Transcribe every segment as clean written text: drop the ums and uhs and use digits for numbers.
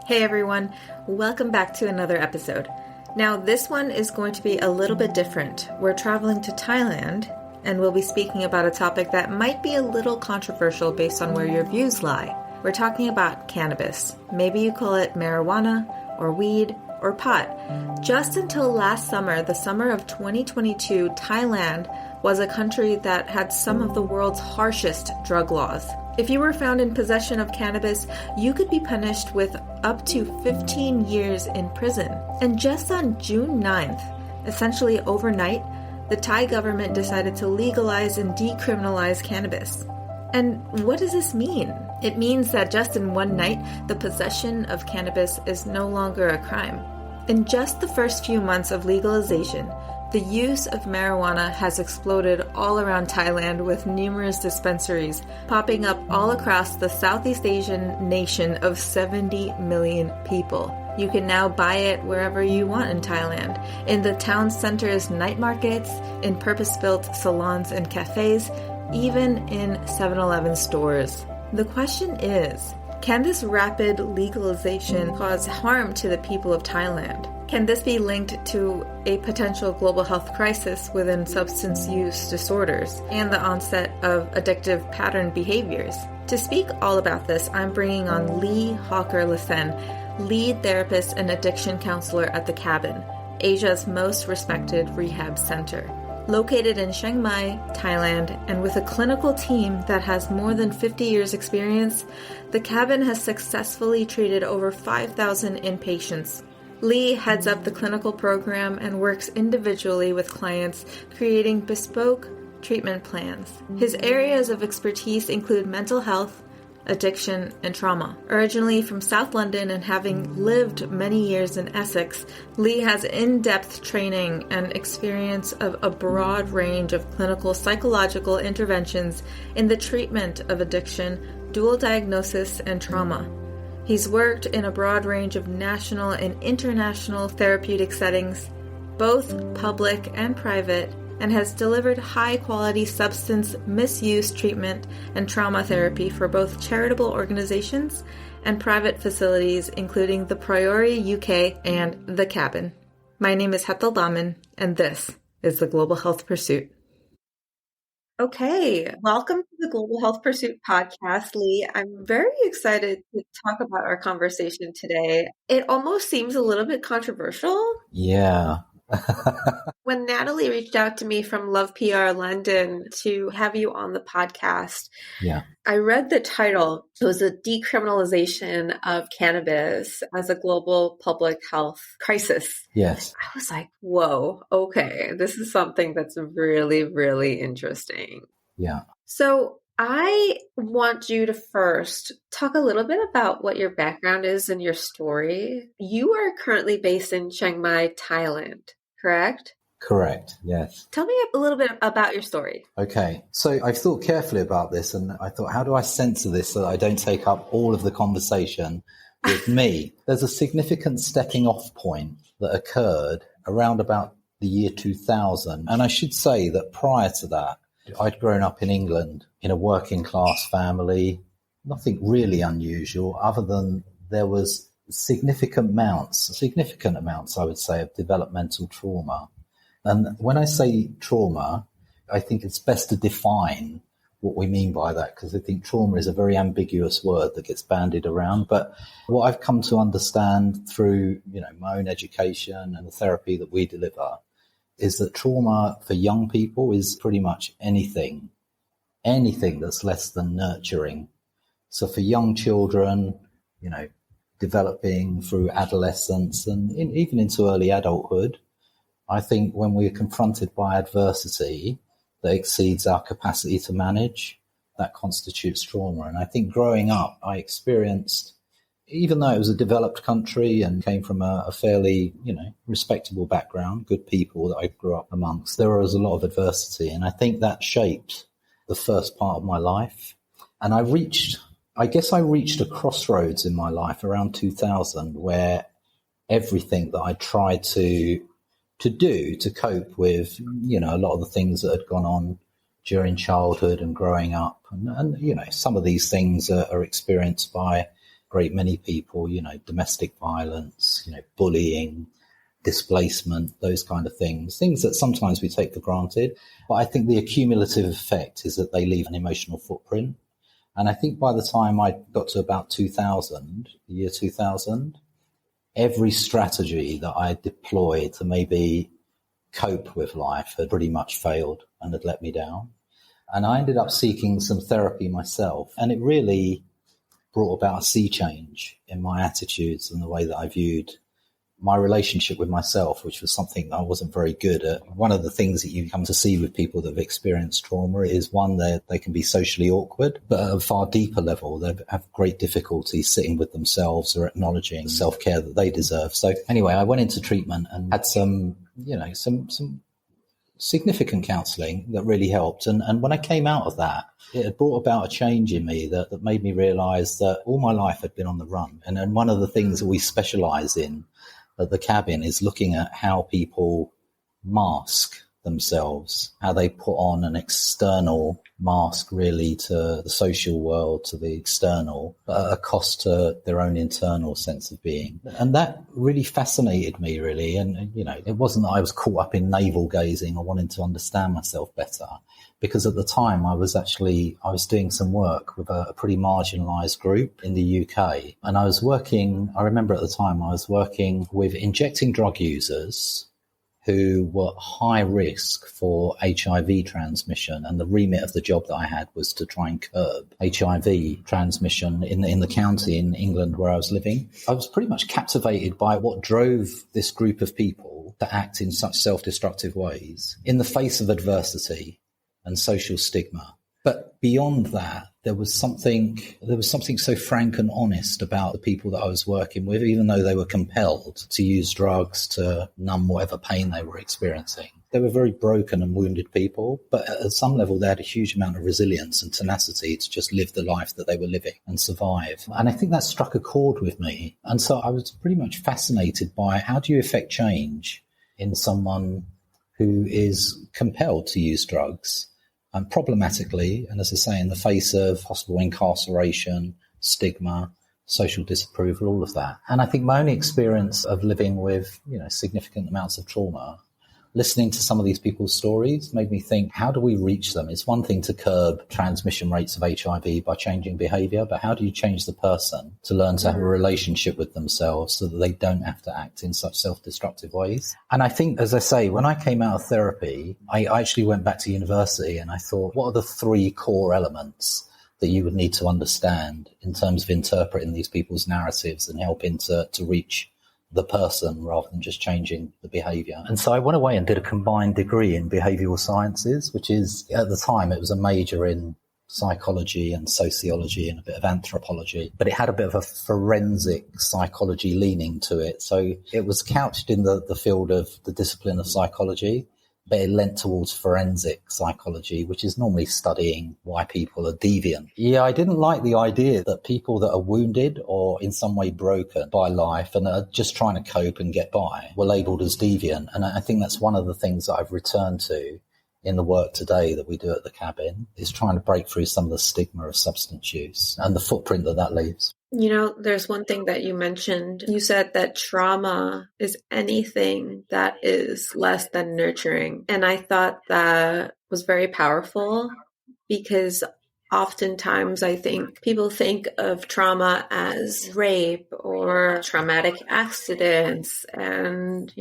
Hey everyone, welcome back to another episode. Now this one is going to be a little bit different. We're traveling to Thailand and we'll be speaking about a topic that might be a little controversial based on where your views lie. We're talking about cannabis. Maybe you call it marijuana or weed or pot. Just until last summer, the summer of 2022, Thailand was a country that had some of the world's harshest drug laws. If you were found in possession of cannabis, you could be punished with up to 15 years in prison. And just on June 9th, essentially overnight, the Thai government decided to legalize and decriminalize cannabis. And what does this mean? It means that just in one night, the possession of cannabis is no longer a crime. In just the first few months of legalization, the use of marijuana has exploded all around Thailand with numerous dispensaries popping up all across the Southeast Asian nation of 70 million people. You can now buy it wherever you want in Thailand, in the town center's night markets, in purpose-built salons and cafes, even in 7-Eleven stores. The question is, can this rapid legalization cause harm to the people of Thailand? Can this be linked to a potential global health crisis within substance use disorders and the onset of addictive pattern behaviors? To speak all about this, I'm bringing on Lee Hawker-Lassen, lead therapist and addiction counselor at The Cabin, Asia's most respected rehab center. Located in Chiang Mai, Thailand, and with a clinical team that has more than 50 years experience, The Cabin has successfully treated over 5,000 inpatients. Lee heads up the clinical program and works individually with clients, creating bespoke treatment plans. His areas of expertise include mental health, addiction, and trauma. Originally from South London and having lived many years in Essex, Lee has in-depth training and experience of a broad range of clinical psychological interventions in the treatment of addiction, dual diagnosis, and trauma. He's worked in a broad range of national and international therapeutic settings, both public and private, and has delivered high-quality substance misuse treatment and trauma therapy for both charitable organizations and private facilities, including the Priori UK and The Cabin. My name is Hetal Daman, and this is the Global Health Pursuit. Okay, welcome to the Global Health Pursuit podcast, Lee. I'm very excited to talk about our conversation today. It almost seems a little bit controversial. Yeah. When Natalie reached out to me from Love PR London to have you on the podcast, I read the title. It was a decriminalization of cannabis as a global public health crisis. Yes. I was like, whoa, okay, this is something that's really, really interesting. Yeah. So I want you to first talk a little bit about what your background is and your story. You are currently based in Chiang Mai, Thailand, correct? Correct, yes. Tell me a little bit about your story. Okay, so I've thought carefully about this and I thought, how do I censor this so that I don't take up all of the conversation with me? There's a significant stepping off point that occurred around about the year 2000. And I should say that prior to that, I'd grown up in England in a working class family, nothing really unusual other than there was significant amounts, I would say, of developmental trauma. And when I say trauma, I think it's best to define what we mean by that, because I think trauma is a very ambiguous word that gets bandied around. But what I've come to understand through, my own education and the therapy that we deliver is that trauma for young people is pretty much anything that's less than nurturing. So for young children, developing through adolescence and even into early adulthood, I think when we're confronted by adversity that exceeds our capacity to manage, that constitutes trauma. And I think growing up, I experienced, even though it was a developed country and came from a fairly, respectable background, good people that I grew up amongst, there was a lot of adversity. And I think that shaped the first part of my life. And I reached a crossroads in my life around 2000 where everything that I tried to do to cope with, a lot of the things that had gone on during childhood and growing up. And some of these things are experienced by great many people, domestic violence, bullying, displacement, those kind of things that sometimes we take for granted. But I think the accumulative effect is that they leave an emotional footprint. And I think by the time I got to about the year 2000, every strategy that I deployed to maybe cope with life had pretty much failed and had let me down. And I ended up seeking some therapy myself. And it really brought about a sea change in my attitudes and the way that I viewed my relationship with myself, which was something I wasn't very good at. One of the things that you come to see with people that have experienced trauma is, one, they can be socially awkward, but at a far deeper level, they have great difficulty sitting with themselves or acknowledging the self-care that they deserve. So anyway, I went into treatment and had some significant counselling that really helped. And when I came out of that, it had brought about a change in me that made me realise that all my life had been on the run. And one of the things that we specialise in at the cabin is looking at how people mask themselves, how they put on an external mask really to the social world, to the external, but at a cost to their own internal sense of being. And that really fascinated me, really. And it wasn't that I was caught up in navel gazing or wanting to understand myself better, because at the time I was doing some work with a pretty marginalised group in the UK. And I remember at the time I was working with injecting drug users who were high risk for HIV transmission. And the remit of the job that I had was to try and curb HIV transmission in the county in England where I was living. I was pretty much captivated by what drove this group of people to act in such self-destructive ways in the face of adversity and social stigma. But beyond that, there was something so frank and honest about the people that I was working with, even though they were compelled to use drugs to numb whatever pain they were experiencing. They were very broken and wounded people, but at some level they had a huge amount of resilience and tenacity to just live the life that they were living and survive. And I think that struck a chord with me. And so I was pretty much fascinated by, how do you effect change in someone who is compelled to use drugs? And problematically, and as I say, in the face of possible incarceration, stigma, social disapproval, all of that. And I think my own experience of living with, significant amounts of trauma, listening to some of these people's stories made me think, how do we reach them? It's one thing to curb transmission rates of HIV by changing behaviour, but how do you change the person to learn to have a relationship with themselves so that they don't have to act in such self-destructive ways? And I think, as I say, when I came out of therapy, I actually went back to university and I thought, what are the 3 core elements that you would need to understand in terms of interpreting these people's narratives and helping to reach the person rather than just changing the behaviour? And so I went away and did a combined degree in behavioural sciences, which is, at the time, it was a major in psychology and sociology and a bit of anthropology, but it had a bit of a forensic psychology leaning to it. So it was couched in the field of the discipline of psychology, but it lent towards forensic psychology, which is normally studying why people are deviant. Yeah, I didn't like the idea that people that are wounded or in some way broken by life and are just trying to cope and get by were labelled as deviant. And I think that's one of the things that I've returned to in the work today that we do at the cabin, is trying to break through some of the stigma of substance use and the footprint that leaves. There's one thing that you mentioned. You said that trauma is anything that is less than nurturing. And I thought that was very powerful, because oftentimes I think people think of trauma as rape or traumatic accidents and,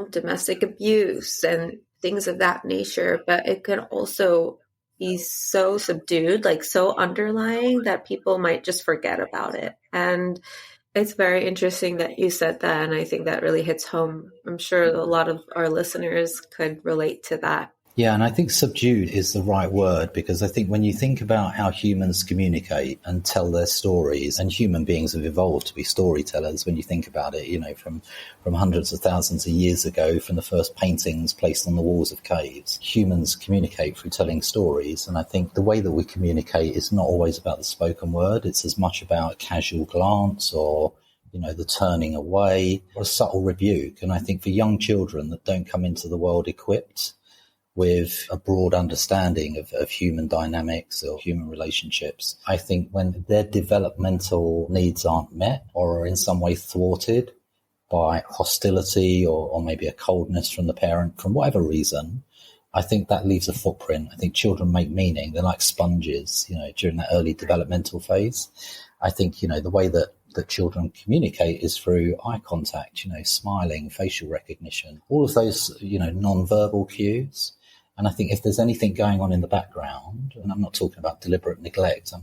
domestic abuse and things of that nature. But it can also be so subdued, like so underlying, that people might just forget about it. And it's very interesting that you said that, and I think that really hits home. I'm sure a lot of our listeners could relate to that. Yeah, and I think subdued is the right word, because I think when you think about how humans communicate and tell their stories, and human beings have evolved to be storytellers when you think about it, from hundreds of thousands of years ago, from the first paintings placed on the walls of caves, humans communicate through telling stories. And I think the way that we communicate is not always about the spoken word. It's as much about a casual glance or the turning away or a subtle rebuke. And I think for young children that don't come into the world equipped with a broad understanding of human dynamics or human relationships. I think when their developmental needs aren't met or are in some way thwarted by hostility or maybe a coldness from the parent, from whatever reason, I think that leaves a footprint. I think children make meaning. They're like sponges, during that early developmental phase. I think, the way that children communicate is through eye contact, smiling, facial recognition, all of those, non-verbal cues. And I think if there's anything going on in the background, and I'm not talking about deliberate neglect,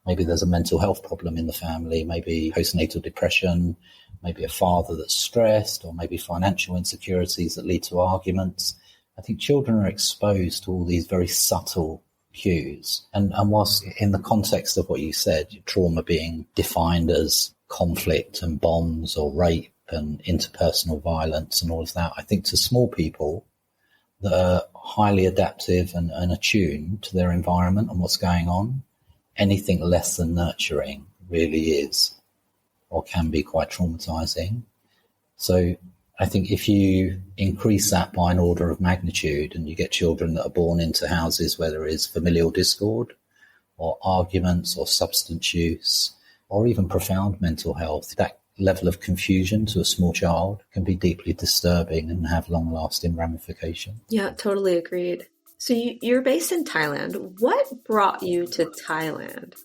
maybe there's a mental health problem in the family, maybe postnatal depression, maybe a father that's stressed, or maybe financial insecurities that lead to arguments. I think children are exposed to all these very subtle cues. And whilst in the context of what you said, trauma being defined as conflict and bombs or rape and interpersonal violence and all of that, I think to small people that are highly adaptive and attuned to their environment and what's going on, anything less than nurturing really is or can be quite traumatizing. So I think if you increase that by an order of magnitude and you get children that are born into houses where there is familial discord or arguments or substance use or even profound mental health, that level of confusion to a small child can be deeply disturbing and have long-lasting ramifications. Yeah, totally agreed. So you're based in Thailand. What brought you to Thailand?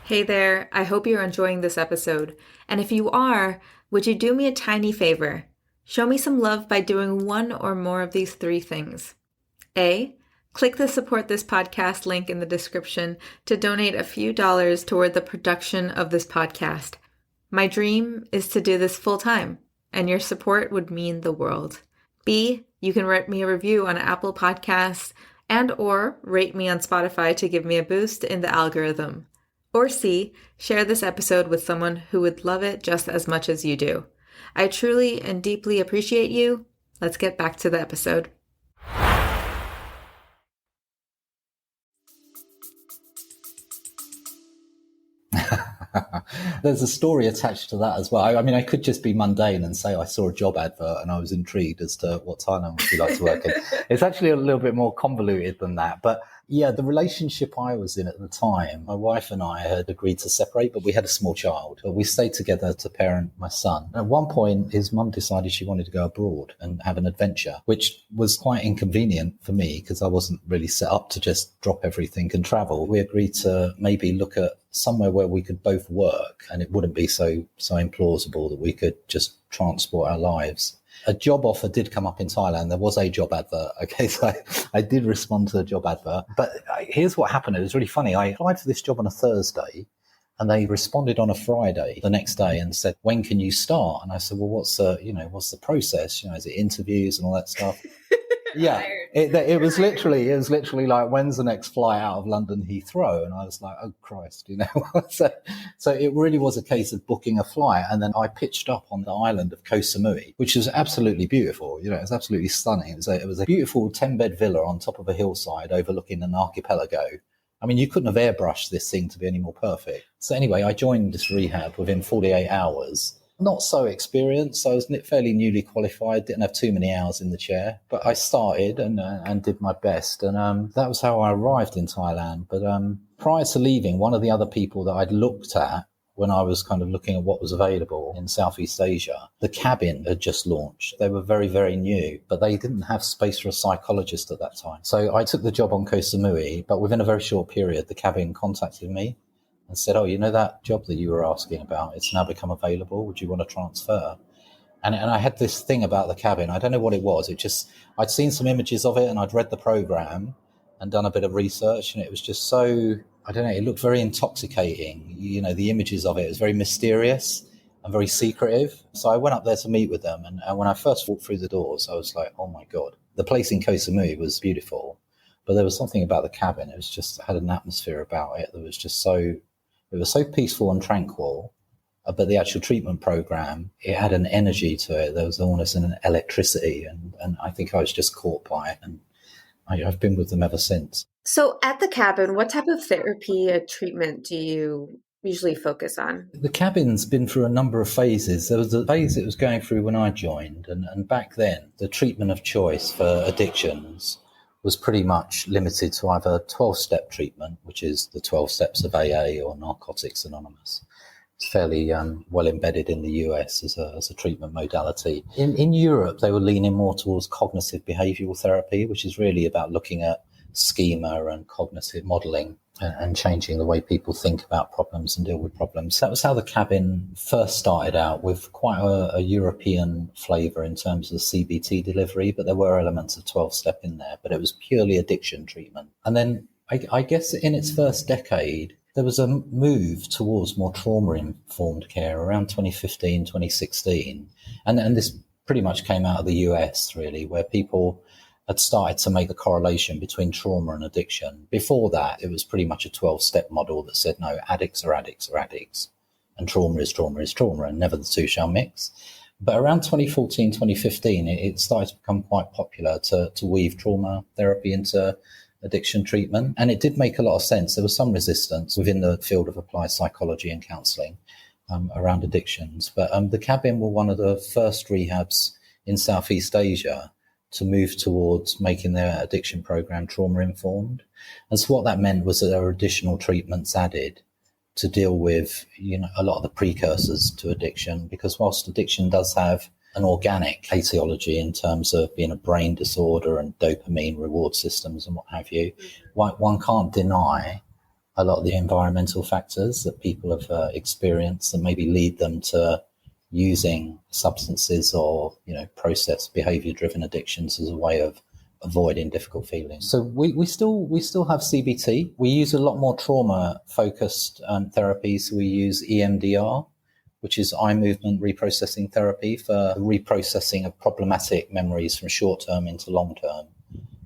Hey there, I hope you're enjoying this episode. And if you are, would you do me a tiny favor? Show me some love by doing one or more of these three things. A, click the support this podcast link in the description to donate a few dollars toward the production of this podcast. My dream is to do this full time, and your support would mean the world. B, you can write me a review on Apple Podcasts and or rate me on Spotify to give me a boost in the algorithm. Or C, share this episode with someone who would love it just as much as you do. I truly and deeply appreciate you. Let's get back to the episode. There's a story attached to that as well. I mean, I could just be mundane and say I saw a job advert and I was intrigued as to what Thailand would be like to work in. It's actually a little bit more convoluted than that. But yeah, the relationship I was in at the time, my wife and I had agreed to separate, but we had a small child. But we stayed together to parent my son. At one point, his mum decided she wanted to go abroad and have an adventure, which was quite inconvenient for me because I wasn't really set up to just drop everything and travel. We agreed to maybe look at somewhere where we could both work and it wouldn't be so implausible that we could just transport our lives. A job offer did come up in Thailand. There was a job advert. Okay, so I did respond to the job advert. But here's what happened. It was really funny. I applied for this job on a Thursday and they responded on a Friday the next day and said, when can you start? And I said, well, what's the process? Is it interviews and all that stuff? Yeah, it was literally like, when's the next flight out of London Heathrow? And I was like, oh Christ, So it really was a case of booking a flight. And then I pitched up on the island of Koh Samui, which was absolutely beautiful. It was absolutely stunning. It was a beautiful 10-bed villa on top of a hillside overlooking an archipelago. I mean, you couldn't have airbrushed this thing to be any more perfect. So anyway, I joined this rehab within 48 hours. Not so experienced. I was fairly newly qualified, didn't have too many hours in the chair, but I started and did my best. And that was how I arrived in Thailand. But prior to leaving, one of the other people that I'd looked at when I was kind of looking at what was available in Southeast Asia, the Cabin had just launched. They were very, very new, but they didn't have space for a psychologist at that time. So I took the job on Koh Samui, but within a very short period, the Cabin contacted me and said, oh, that job that you were asking about, it's now become available. Would you want to transfer? And I had this thing about the Cabin. I don't know what it was. I'd seen some images of it and I'd read the program and done a bit of research, and it was just so, I don't know, it looked very intoxicating. The images of it was very mysterious and very secretive. So I went up there to meet with them. And when I first walked through the doors, I was like, oh my God, the place in Koh Samui was beautiful, but there was something about the Cabin. It was just had an atmosphere about it that was just it was so peaceful and tranquil, but the actual treatment program, it had an energy to it. There was almost an electricity, and I think I was just caught by it, and I've been with them ever since. So at the Cabin, what type of therapy or treatment do you usually focus on? The cabin's been through a number of phases. There was a phase it was going through when I joined, and back then, the treatment of choice for addictions was pretty much limited to either 12-step treatment, which is the 12 steps of AA or Narcotics Anonymous. It's fairly well embedded in the US as a treatment modality. In Europe, they were leaning more towards cognitive behavioural therapy, which is really about looking at schema and cognitive modelling and changing the way people think about problems and deal with problems. That was how the cabin first started out, with quite a European flavour in terms of the CBT delivery, but there were elements of 12-step in there, but it was purely addiction treatment. And then I guess in its first decade, there was a move towards more trauma-informed care around 2015, 2016. And this pretty much came out of the US, really, where people had started to make the correlation between trauma and addiction. Before that, it was pretty much a 12-step model that said, no, addicts are addicts are addicts, and trauma is trauma is trauma, and never the two shall mix. But around 2014, 2015, it started to become quite popular to weave trauma therapy into addiction treatment. And it did make a lot of sense. There was some resistance within the field of applied psychology and counselling around addictions. But the cabin were one of the first rehabs in Southeast Asia to move towards making their addiction program trauma-informed. And so what that meant was that there were additional treatments added to deal with, a lot of the precursors to addiction, because whilst addiction does have an organic etiology in terms of being a brain disorder and dopamine reward systems and what have you, one can't deny a lot of the environmental factors that people have experienced and maybe lead them to using substances or, process behavior-driven addictions as a way of avoiding difficult feelings. So we still have CBT. We use a lot more trauma-focused therapies. We use EMDR, which is eye movement reprocessing therapy for reprocessing of problematic memories from short-term into long-term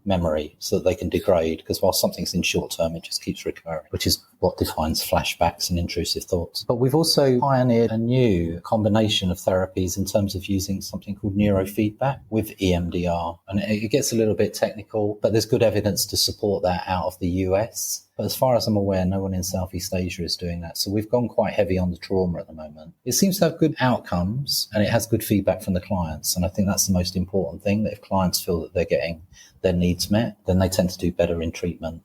memory so that they can degrade, because while something's in short-term, it just keeps recurring, which is what defines flashbacks and intrusive thoughts. But we've also pioneered a new combination of therapies in terms of using something called neurofeedback with EMDR. And it gets a little bit technical, but there's good evidence to support that out of the US. But as far as I'm aware, no one in Southeast Asia is doing that. So we've gone quite heavy on the trauma at the moment. It seems to have good outcomes and it has good feedback from the clients. And I think that's the most important thing, that if clients feel that they're getting their needs met, then they tend to do better in treatment.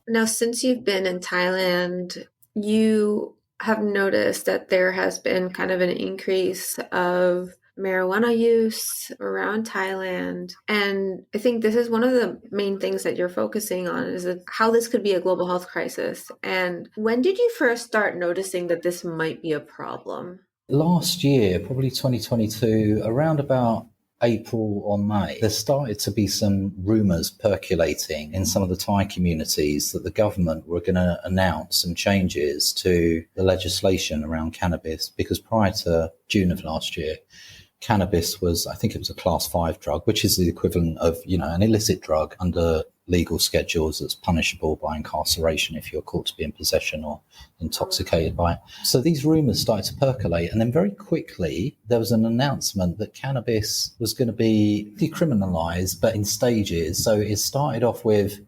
Now, since you've been in Thailand, you have noticed that there has been kind of an increase of marijuana use around Thailand. And I think this is one of the main things that you're focusing on, is that how this could be a global health crisis. And when did you first start noticing that this might be a problem? Last year, probably 2022, around about April or May, there started to be some rumours percolating in some of the Thai communities that the government were going to announce some changes to the legislation around cannabis, because prior to June of last year, cannabis was, I think it was a class 5 drug, which is the equivalent of, an illicit drug under legal schedules that's punishable by incarceration if you're caught to be in possession or intoxicated by it. So these rumours started to percolate, and then very quickly there was an announcement that cannabis was going to be decriminalised, but in stages. So it started off with,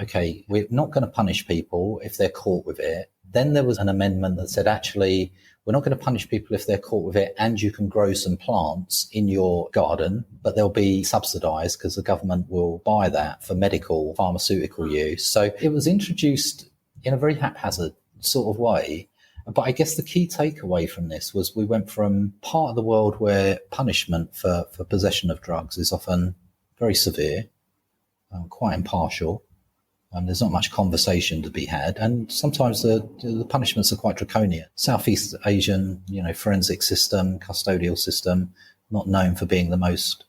okay, we're not going to punish people if they're caught with it. Then there was an amendment that said, actually, we're not going to punish people if they're caught with it, and you can grow some plants in your garden, but they'll be subsidised because the government will buy that for medical, pharmaceutical use. So it was introduced in a very haphazard sort of way. But I guess the key takeaway from this was we went from part of the world where punishment for possession of drugs is often very severe, quite impartial. There's not much conversation to be had, and sometimes the punishments are quite draconian. Southeast Asian, forensic system, custodial system, not known for being the most,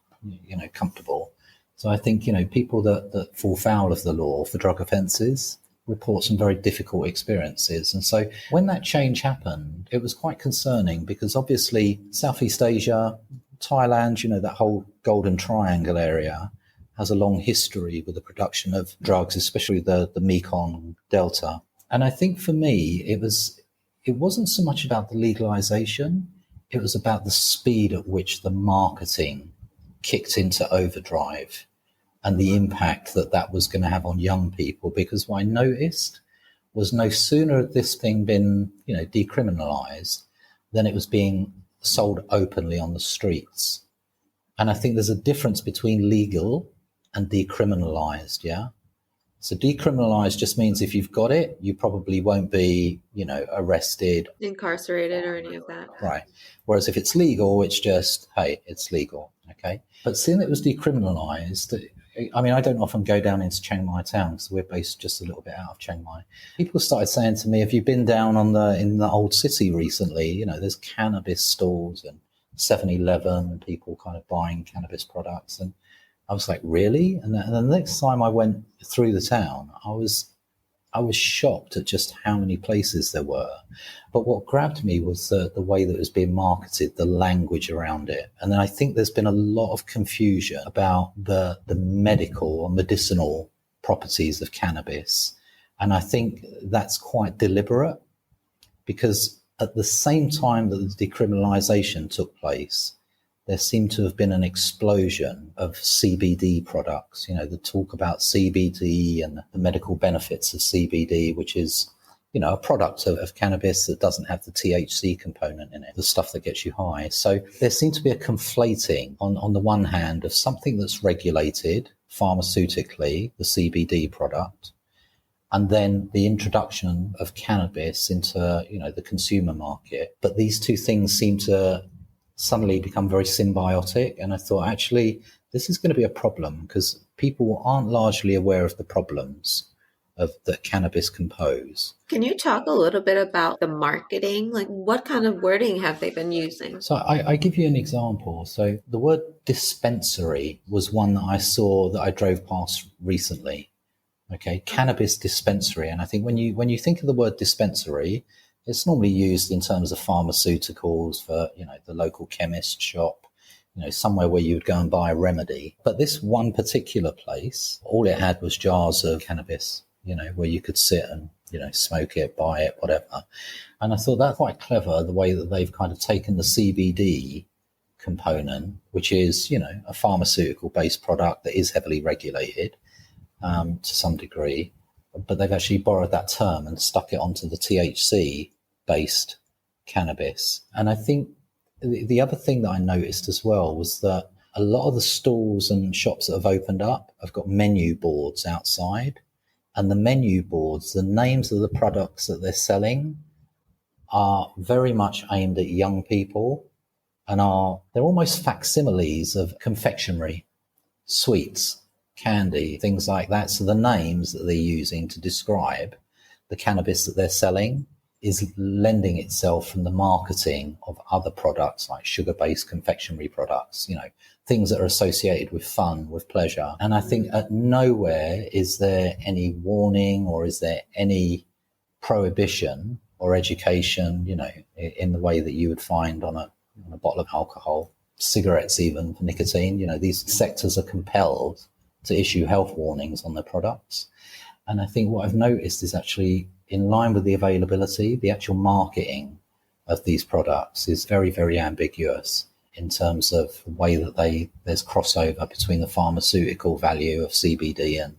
comfortable. So I think, people that fall foul of the law for drug offences report some very difficult experiences. And so when that change happened, it was quite concerning, because obviously Southeast Asia, Thailand, that whole Golden Triangle area has a long history with the production of drugs, especially the Mekong Delta. And I think for me, it wasn't so much about the legalization, it was about the speed at which the marketing kicked into overdrive and the impact that was going to have on young people. Because what I noticed was no sooner had this thing been, decriminalized than it was being sold openly on the streets. And I think there's a difference between legal and decriminalized, yeah? So decriminalized just means if you've got it, you probably won't be, arrested, incarcerated, or any of that. Right. Whereas if it's legal, it's just, hey, it's legal. Okay. But seeing it was decriminalized, I mean, I don't often go down into Chiang Mai town because we're based just a little bit out of Chiang Mai. People started saying to me, have you been down in the old city recently? There's cannabis stalls and 7-Eleven and people kind of buying cannabis products. And I was like, really? And then the next time I went through the town, I was shocked at just how many places there were. But what grabbed me was the way that it was being marketed, the language around it. And then I think there's been a lot of confusion about the medical or medicinal properties of cannabis. And I think that's quite deliberate, because at the same time that the decriminalization took place, there seemed to have been an explosion of CBD products, the talk about CBD and the medical benefits of CBD, which is, a product of cannabis that doesn't have the THC component in it, the stuff that gets you high. So there seemed to be a conflating on the one hand of something that's regulated pharmaceutically, the CBD product, and then the introduction of cannabis into, the consumer market. But these two things seem to suddenly become very symbiotic. And I thought, actually, this is going to be a problem because people aren't largely aware of the problems that cannabis can pose. Can you talk a little bit about the marketing? Like, what kind of wording have they been using? So I give you an example. So the word dispensary was one that I saw that I drove past recently. Okay, cannabis dispensary. And I think when you think of the word dispensary, it's normally used in terms of pharmaceuticals for, the local chemist shop, somewhere where you would go and buy a remedy. But this one particular place, all it had was jars of cannabis, where you could sit and, smoke it, buy it, whatever. And I thought that's quite clever, the way that they've kind of taken the CBD component, which is, a pharmaceutical based product that is heavily regulated to some degree. But they've actually borrowed that term and stuck it onto the THC-based cannabis. And I think the other thing that I noticed as well was that a lot of the stalls and shops that have opened up have got menu boards outside. And the menu boards, the names of the products that they're selling are very much aimed at young people, and they're almost facsimiles of confectionery, sweets, candy, things like that. So the names that they're using to describe the cannabis that they're selling is lending itself from the marketing of other products like sugar-based confectionery products, things that are associated with fun, with pleasure. And I think at nowhere is there any warning or is there any prohibition or education, in the way that you would find on a bottle of alcohol, cigarettes even for nicotine. These sectors are compelled to issue health warnings on their products. And I think what I've noticed is actually in line with the availability, the actual marketing of these products is very, very ambiguous in terms of the way that there's crossover between the pharmaceutical value of CBD and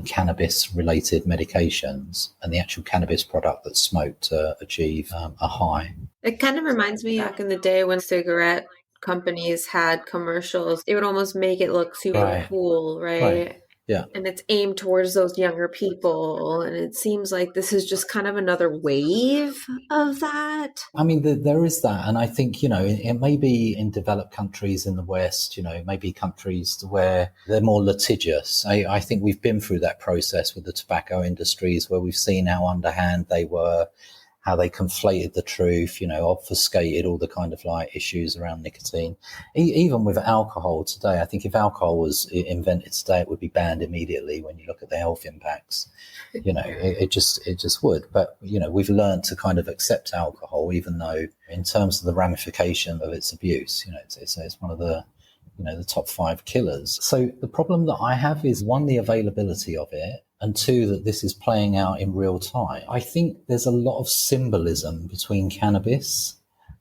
cannabis related medications and the actual cannabis product that's smoked to achieve a high. It kind of reminds me back in the day when cigarette companies had commercials. It would almost make it look super cool, right? Yeah. And it's aimed towards those younger people. And it seems like this is just kind of another wave of that. I mean, there is that. And I think, it may be in developed countries in the West, maybe countries where they're more litigious. I think we've been through that process with the tobacco industries where we've seen how underhand they were, how they conflated the truth, obfuscated all the kind of issues around nicotine. Even with alcohol today, I think if alcohol was invented today, it would be banned immediately when you look at the health impacts. It just would. But, we've learned to kind of accept alcohol, even though in terms of the ramification of its abuse, it's one of the top 5 killers. So the problem that I have is, one, the availability of it, and 2, that this is playing out in real time. I think there's a lot of symbolism between cannabis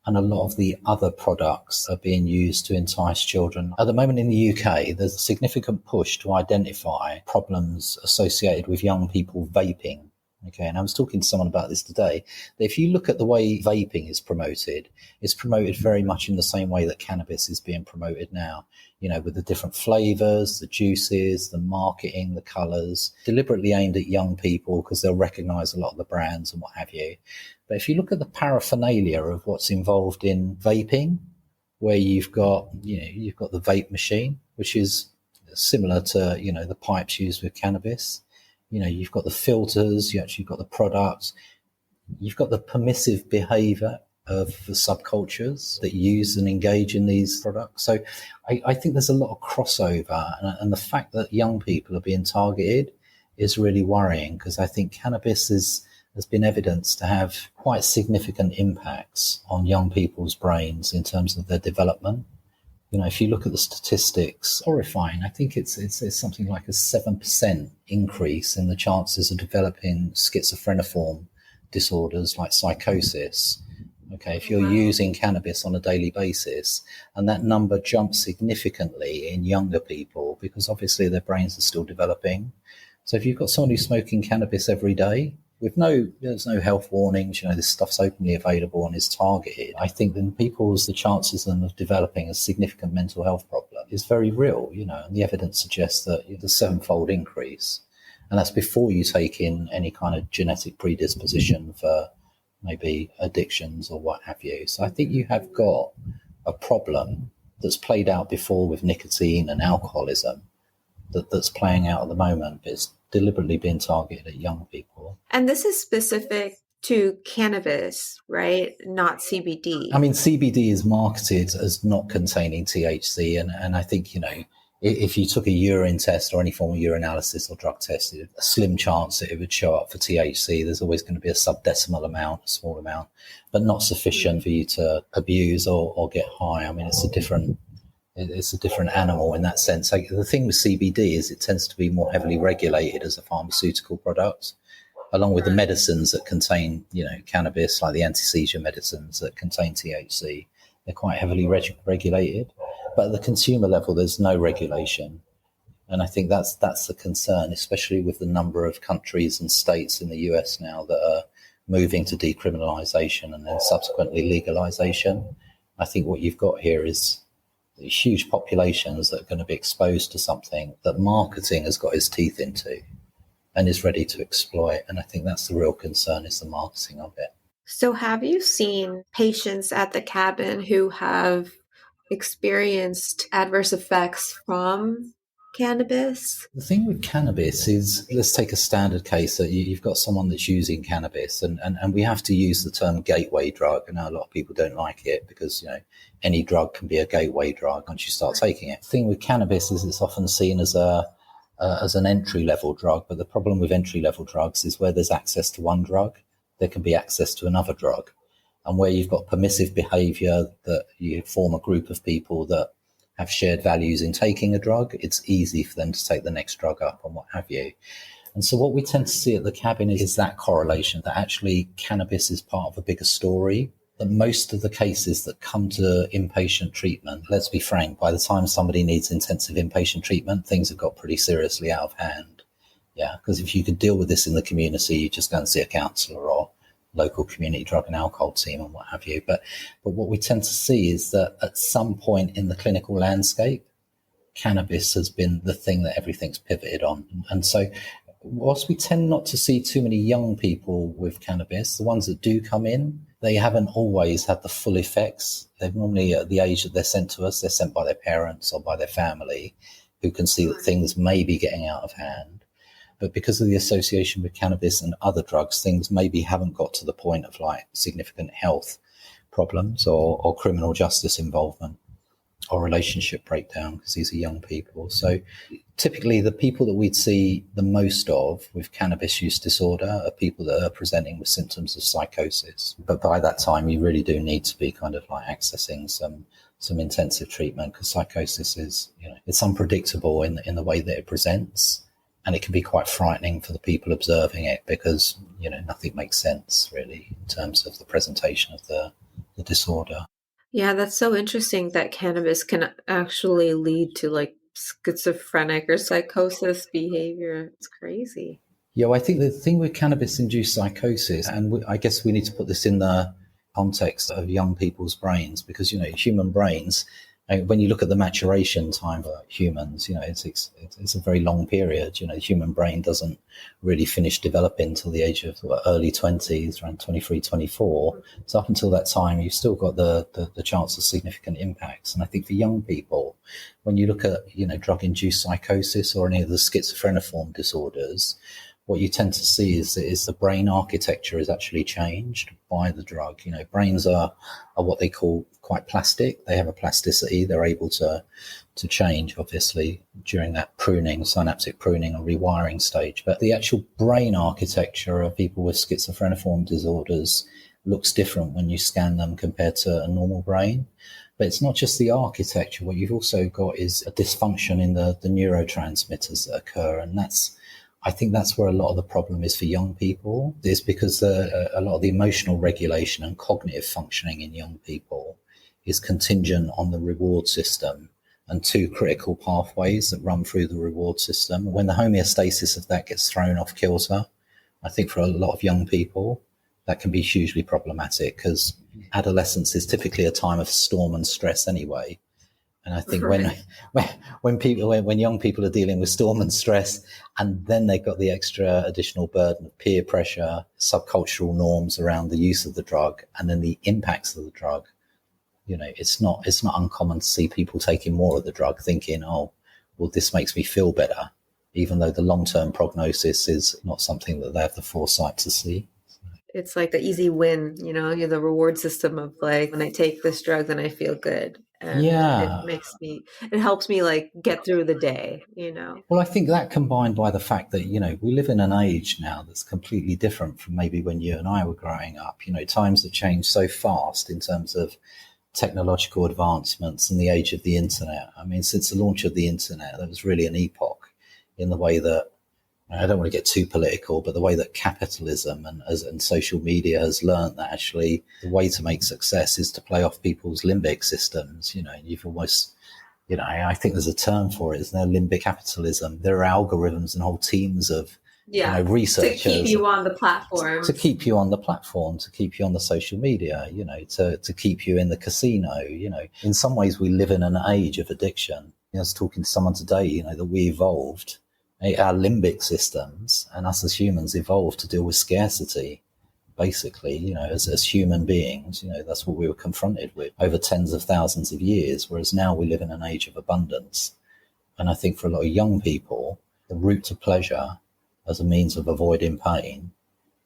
and a lot of the other products are being used to entice children. At the moment in the UK, there's a significant push to identify problems associated with young people vaping Okay, and I was talking to someone about this today. That if you look at the way vaping is promoted, it's promoted very much in the same way that cannabis is being promoted now. You know, with the different flavors, the juices, the marketing, the colors, deliberately aimed at young people because they'll recognize a lot of the brands and what have you. But if you look at the paraphernalia of what's involved in vaping, where you've got, you've got the vape machine, which is similar to, the pipes used with cannabis. You've got the filters, you actually got the products, you've got the permissive behavior of the subcultures that use and engage in these products. So I think there's a lot of crossover, and the fact that young people are being targeted is really worrying, because I think cannabis has been evidenced to have quite significant impacts on young people's brains in terms of their development. If you look at the statistics, horrifying. I think it's something like a 7% increase in the chances of developing schizophreniform disorders like psychosis. Okay, if you're using cannabis on a daily basis, and that number jumps significantly in younger people because obviously their brains are still developing. So if you've got someone who's smoking cannabis every day, there's no health warnings, this stuff's openly available and is targeted, I think then the chances of them of developing a significant mental health problem is very real, and the evidence suggests that the sevenfold increase. And that's before you take in any kind of genetic predisposition for maybe addictions or what have you. So I think you have got a problem that's played out before with nicotine and alcoholism that's playing out at the moment, but it's deliberately being targeted at young people. And this is specific to cannabis, right? Not CBD. I mean, CBD is marketed as not containing THC, and I think, if you took a urine test or any form of urinalysis or drug test, a slim chance that it would show up for THC. There's always going to be a subdecimal amount, a small amount, but not sufficient for you to abuse or get high. I mean, it's a different animal in that sense. Like, the thing with CBD is it tends to be more heavily regulated as a pharmaceutical product, along with the medicines that contain, cannabis, like the anti-seizure medicines that contain THC. They're quite heavily regulated. But at the consumer level, there's no regulation. And I think that's the concern, especially with the number of countries and states in the US now that are moving to decriminalization and then subsequently legalization. I think what you've got here is huge populations that are going to be exposed to something that marketing has got its teeth into and is ready to exploit. And I think that's the real concern, is the marketing of it. So have you seen patients at the cabin who have experienced adverse effects from cannabis? The thing with cannabis is, let's take a standard case that you've got someone that's using cannabis, and we have to use the term gateway drug. I know a lot of people don't like it because, any drug can be a gateway drug once you start taking it. The thing with cannabis is it's often seen as an entry-level drug, but the problem with entry-level drugs is where there's access to one drug, there can be access to another drug. And where you've got permissive behavior, that you form a group of people that have shared values in taking a drug, it's easy for them to take the next drug up and what have you. And so what we tend to see at the cabin is that correlation, that actually cannabis is part of a bigger story. That most of the cases that come to inpatient treatment, let's be frank, by the time somebody needs intensive inpatient treatment, things have got pretty seriously out of hand. Yeah, because if you could deal with this in the community, you just go and see a counsellor or local community drug and alcohol team and what have you. But what we tend to see is that at some point in the clinical landscape, cannabis has been the thing that everything's pivoted on. And so whilst we tend not to see too many young people with cannabis, the ones that do come in, they haven't always had the full effects. They're normally at the age that they're sent to us, they're sent by their parents or by their family, who can see that things may be getting out of hand. But because of the association with cannabis and other drugs, things maybe haven't got to the point of like significant health problems or criminal justice involvement or relationship breakdown, because these are young people. So typically the people that we'd see the most of with cannabis use disorder are people that are presenting with symptoms of psychosis. But by that time, you really do need to be kind of like accessing some intensive treatment, because psychosis is, it's unpredictable in the way that it presents. And it can be quite frightening for the people observing it, because, nothing makes sense really in terms of the presentation of the disorder. Yeah, that's so interesting that cannabis can actually lead to like schizophrenic or psychosis behavior. It's crazy. Yeah, well, I think the thing with cannabis-induced psychosis, and I guess we need to put this in the context of young people's brains, because human brains, when you look at the maturation time for humans, it's a very long period. The human brain doesn't really finish developing until the age of early 20s, around 23, 24. So up until that time, you've still got the chance of significant impacts. And I think for young people, when you look at drug-induced psychosis or any of the schizophreniform disorders, what you tend to see is the brain architecture is actually changed by the drug. Brains are what they call quite plastic. They have a plasticity. They're able to change, obviously, during that pruning, synaptic pruning or rewiring stage. But the actual brain architecture of people with schizophreniform disorders looks different when you scan them compared to a normal brain. But it's not just the architecture. What you've also got is a dysfunction in the neurotransmitters that occur, and I think that's where a lot of the problem is for young people, is because a lot of the emotional regulation and cognitive functioning in young people is contingent on the reward system and two critical pathways that run through the reward system. When the homeostasis of that gets thrown off kilter, I think for a lot of young people, that can be hugely problematic, because adolescence is typically a time of storm and stress anyway. And I think when young people are dealing with storm and stress, and then they've got the extra additional burden of peer pressure, subcultural norms around the use of the drug, and then the impacts of the drug, it's not uncommon to see people taking more of the drug thinking, oh, well, this makes me feel better, even though the long-term prognosis is not something that they have the foresight to see. It's like the easy win, the reward system of like, when I take this drug, then I feel good. And it helps me like get through the day, Well, I think that combined by the fact that, we live in an age now that's completely different from maybe when you and I were growing up. Times have changed so fast in terms of technological advancements and the age of the internet. I mean, since the launch of the internet, there was really an epoch in the way that, I don't want to get too political, but the way that capitalism and social media has learned that actually the way to make success is to play off people's limbic systems. You've almost, I think there's a term for it, isn't there? Limbic capitalism. There are algorithms and whole teams of researchers to keep you on the platform, to keep you on the social media, to keep you in the casino. In some ways, we live in an age of addiction. I was talking to someone today, that we evolved. Our limbic systems and us as humans evolved to deal with scarcity, basically, as human beings. That's what we were confronted with over tens of thousands of years, whereas now we live in an age of abundance. And I think for a lot of young people, the route to pleasure as a means of avoiding pain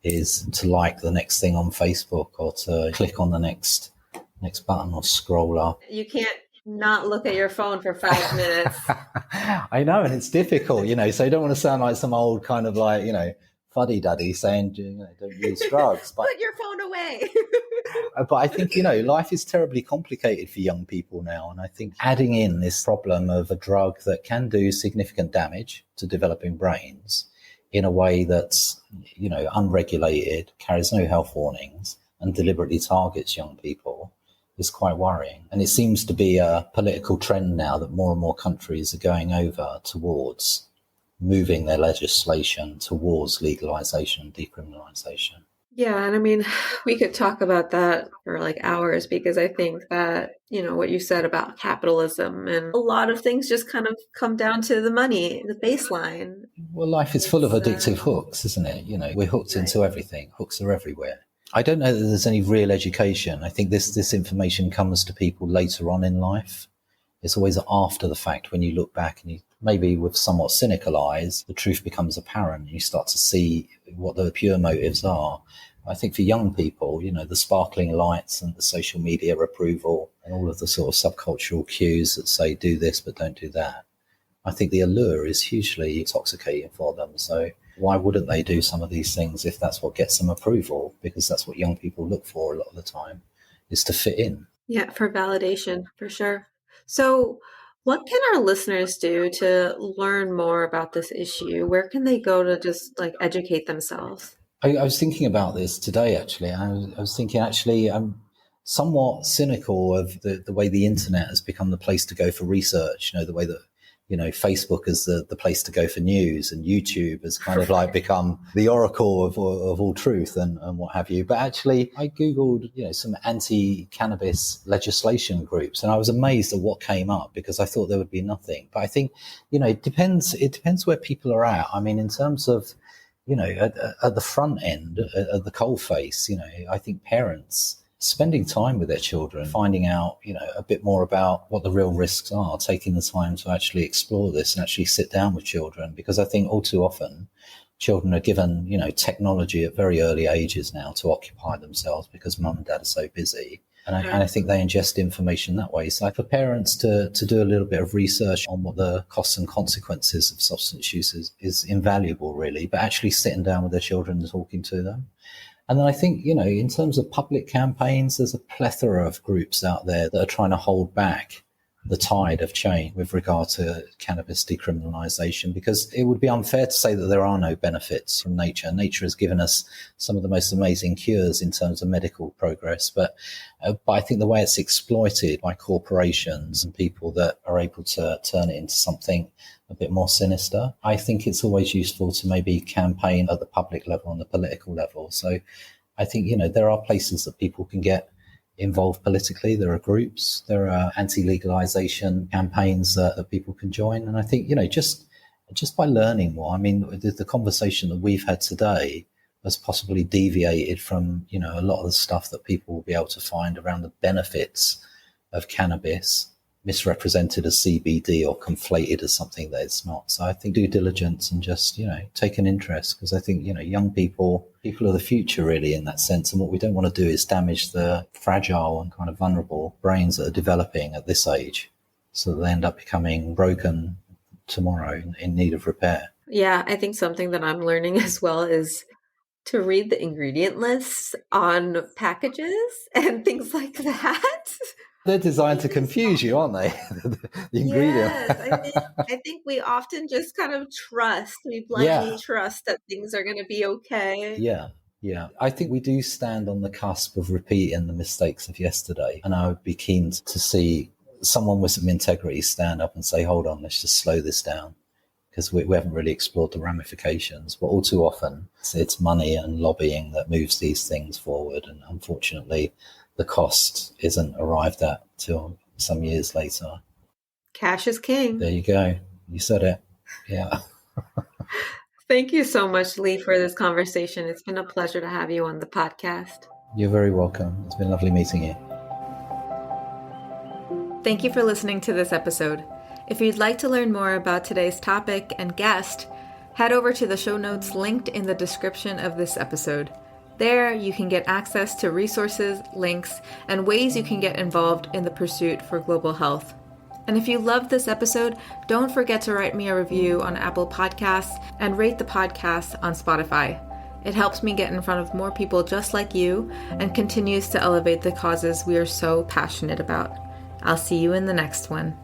is to like the next thing on Facebook or to click on the next button or scroll up. You can't not look at your phone for 5 minutes. I know, and it's difficult, so you don't want to sound like some old kind of like, fuddy-duddy saying, don't use drugs. But, put your phone away. but I think, life is terribly complicated for young people now. And I think adding in this problem of a drug that can do significant damage to developing brains in a way that's, unregulated, carries no health warnings, and deliberately targets young people is quite worrying. And it seems to be a political trend now that more and more countries are going over towards moving their legislation towards legalization and decriminalization. Yeah, and I mean, we could talk about that for like hours, because I think that, what you said about capitalism and a lot of things just kind of come down to the money, the baseline. Well, life is full of addictive hooks, isn't it? We're hooked into everything. Hooks are everywhere. I don't know that there's any real education. I think this information comes to people later on in life. It's always after the fact, when you look back and you, maybe with somewhat cynical eyes, the truth becomes apparent. You start to see what the pure motives are. I think for young people, the sparkling lights and the social media approval and all of the sort of subcultural cues that say do this but don't do that, I think the allure is hugely intoxicating for them. So why wouldn't they do some of these things if that's what gets them approval? Because that's what young people look for a lot of the time, is to fit in. Yeah, for validation, for sure. So what can our listeners do to learn more about this issue? Where can they go to just like educate themselves? I was thinking about this today, actually. I was thinking, actually, I'm somewhat cynical of the way the internet has become the place to go for research, the way that Facebook is the place to go for news, and YouTube has kind of like become the oracle of all truth and what have you. But actually, I Googled, some anti-cannabis legislation groups, and I was amazed at what came up because I thought there would be nothing. But I think, it depends where people are at. I mean, in terms of, at the front end, at the coalface, I think parents spending time with their children, finding out, a bit more about what the real risks are, taking the time to actually explore this and actually sit down with children. Because I think all too often children are given, technology at very early ages now to occupy themselves because mum and dad are so busy. And I think they ingest information that way. So for parents to do a little bit of research on what the costs and consequences of substance use is invaluable, really, but actually sitting down with their children and talking to them. And then I think, in terms of public campaigns, there's a plethora of groups out there that are trying to hold back the tide of change with regard to cannabis decriminalisation, because it would be unfair to say that there are no benefits from nature. Nature has given us some of the most amazing cures in terms of medical progress, but I think the way it's exploited by corporations and people that are able to turn it into something a bit more sinister, I think it's always useful to maybe campaign at the public level and the political level. So I think, there are places that people can get involved politically. There are groups, there are anti-legalization campaigns that people can join. And I think, just by learning more, I mean, the conversation that we've had today has possibly deviated from, a lot of the stuff that people will be able to find around the benefits of cannabis, misrepresented as CBD or conflated as something that it's not. So I think due diligence and just, take an interest, because I think, young people are the future really in that sense. And what we don't want to do is damage the fragile and kind of vulnerable brains that are developing at this age so that they end up becoming broken tomorrow in need of repair. Yeah, I think something that I'm learning as well is to read the ingredient lists on packages and things like that. They're designed to confuse you, aren't they? The ingredient. Yes, I think we often just kind of we blindly trust that things are going to be okay. Yeah. I think we do stand on the cusp of repeating the mistakes of yesterday. And I would be keen to see someone with some integrity stand up and say, hold on, let's just slow this down. Because we haven't really explored the ramifications. But all too often, it's money and lobbying that moves these things forward. And unfortunately, the cost isn't arrived at till some years later. Cash is king. There you go. You said it. Yeah. Thank you so much, Lee, for this conversation. It's been a pleasure to have you on the podcast. You're very welcome. It's been lovely meeting you. Thank you for listening to this episode. If you'd like to learn more about today's topic and guest, head over to the show notes linked in the description of this episode. There, you can get access to resources, links, and ways you can get involved in the pursuit for global health. And if you loved this episode, don't forget to write me a review on Apple Podcasts and rate the podcast on Spotify. It helps me get in front of more people just like you and continues to elevate the causes we are so passionate about. I'll see you in the next one.